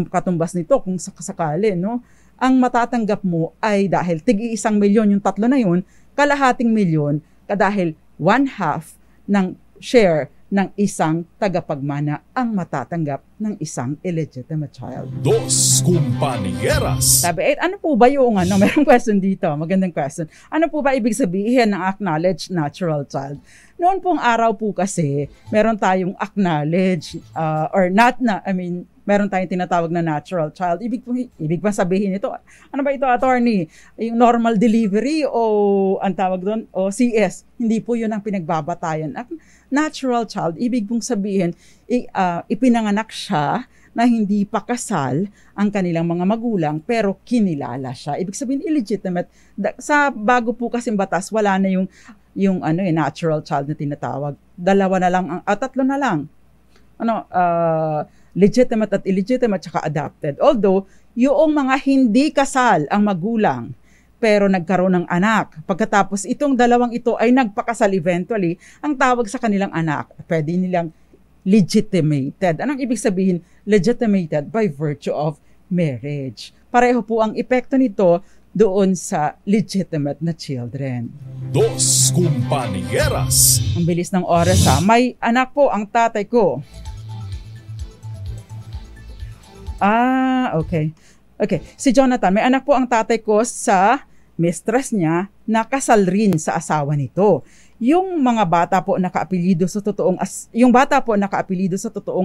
katumbas nito kung sakali, no? Ang matatanggap mo ay dahil tigi 1 milyon yung tatlo na yun, kalahating milyon dahil 1/2 ng share ng isang tagapagmana ang matatanggap ng isang illegitimate child. Dos Compañeras. Sabi, ano po ba yung merong question dito, magandang question. Ano po ba ibig sabihin ng acknowledged natural child? Noon pong araw po kasi, meron tayong acknowledged meron tayong tinatawag na natural child. Ibig pa sabihin ito, ano ba ito, attorney? Yung normal delivery o ang tawag doon, o CS. Hindi po yun ang pinagbabatayan. Natural child, ibig pong sabihin, ipinanganak siya na hindi pa kasal ang kanilang mga magulang pero kinilala siya. Ibig sabihin, illegitimate. Sa bago po kasing batas, wala na yung natural child na tinatawag. 2 na lang, 3 na lang. Legitimate at illegitimate tsaka adopted. Although, yung mga hindi kasal ang magulang pero nagkaroon ng anak, pagkatapos itong dalawang ito ay nagpakasal eventually, ang tawag sa kanilang anak, pwede nilang legitimated. Anong ibig sabihin? Legitimated by virtue of marriage. Pareho po ang epekto nito doon sa legitimate na children. Dos Compañeras. Ang bilis ng oras ha. May anak po ang tatay ko. Okay. Okay. Si Jonathan, may anak po ang tatay ko sa mistress niya na kasal rin sa asawa nito. Yung bata po nakaapelyido sa totoong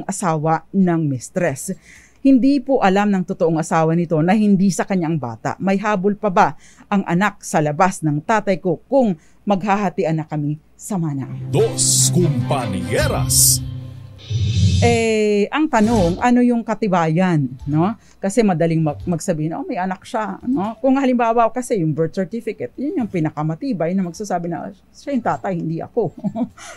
asawa ng mistress. Hindi po alam ng totoong asawa nito na hindi sa kanyang bata. May habol pa ba ang anak sa labas ng tatay ko kung maghahatian na kami sa mana? Dos Compañeras. Ang tanong, ano yung katibayan, no? Kasi madaling magsabihin, may anak siya, no? Kung halimbawa kasi yung birth certificate, yun yung pinakamatibay na magsasabi na siya yung tatay, hindi ako.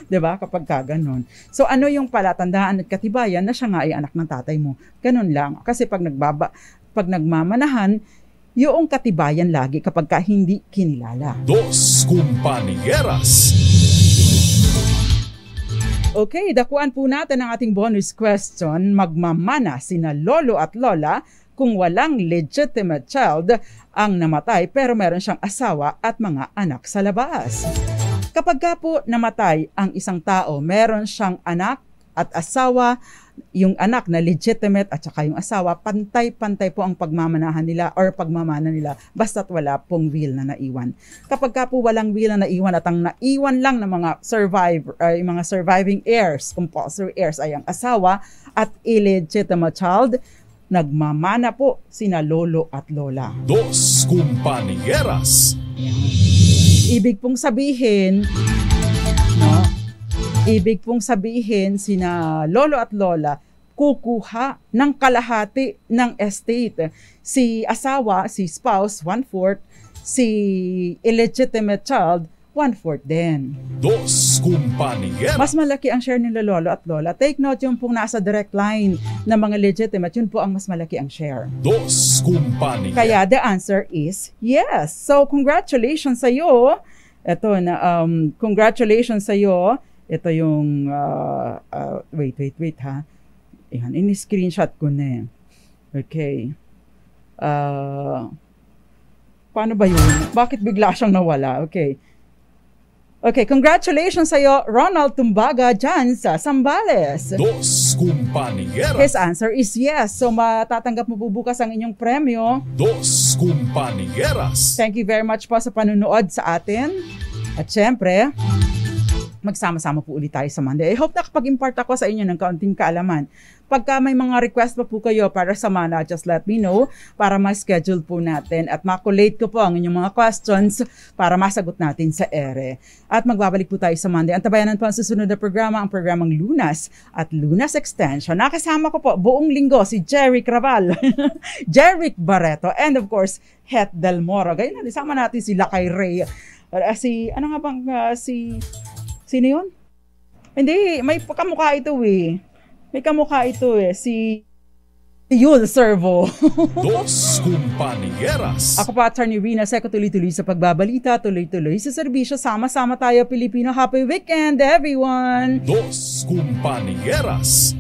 'Di ba? Kapag gano'n. So ano yung palatandaan at katibayan na siya nga ay anak ng tatay mo? Ganun lang. Kasi pag nagmamanahan, yung katibayan lagi kapag hindi kinilala. Dos Compañeras. Okay, dakuan po natin ang ating bonus question. Magmamana sina lolo at lola kung walang legitimate child ang namatay pero meron siyang asawa at mga anak sa labas. Kapag po namatay ang isang tao, meron siyang anak at asawa, yung anak na legitimate at saka yung asawa, pantay-pantay po ang pagmamanahan nila or pagmamana nila basta't wala pong will na naiwan. Kapag po walang will na naiwan at ang naiwan lang ng mga mga surviving heirs, compulsory heirs ay ang asawa at illegitimate child, nagmamana po sina lolo at lola. Dos Compañeras. Ibig pong sabihin, sina lolo at lola kukuha ng kalahati ng estate. Si asawa, si spouse, 1/4. Si illegitimate child, 1/4 din. Dos Compañeras. Mas malaki ang share nila lolo at lola. Take note, yung pong nasa direct line ng mga legitimate, yun po ang mas malaki ang share. Dos Compañeras. Kaya the answer is yes. So congratulations sa iyo. Ito na congratulations sa iyo. Ito yung wait ha. Ayan, ini-screenshot ko na. Okay. Paano ba yun? Bakit bigla siyang nawala? Okay. Okay, congratulations sa iyo, Ronald Tumbaga dyan sa Zambales. Dos Compañeras. His answer is yes. So matatanggap mo po bukas ang inyong premyo. Dos Compañeras. Thank you very much po sa panunood sa atin. At syempre, magsama-sama po ulit tayo sa Monday. I hope nakapag-impart ako sa inyo ng kaunting kaalaman. Pagka may mga request pa po kayo para sa Mana, just let me know para ma-schedule po natin at makulate ko po ang inyong mga questions para masagot natin sa ere. At magbabalik po tayo sa Monday. Antabayanan po ang susunod na programa, ang programang Lunas at Lunas Extension. Nakasama ko po buong linggo si Jerry Craval, Jeric Barreto, and of course, Het Del Moro. Gayun na, isama natin si Lakay Ray. Sino yun? Hindi, may kamukha ito eh. May kamukha ito eh. Si Yul Servo. Dos Compañeras. Ako pa, Attorney Rina Seco, tuloy-tuloy sa pagbabalita, tuloy-tuloy sa serbisyo. Sama-sama tayo, Pilipino. Happy weekend, everyone! Dos Compañeras.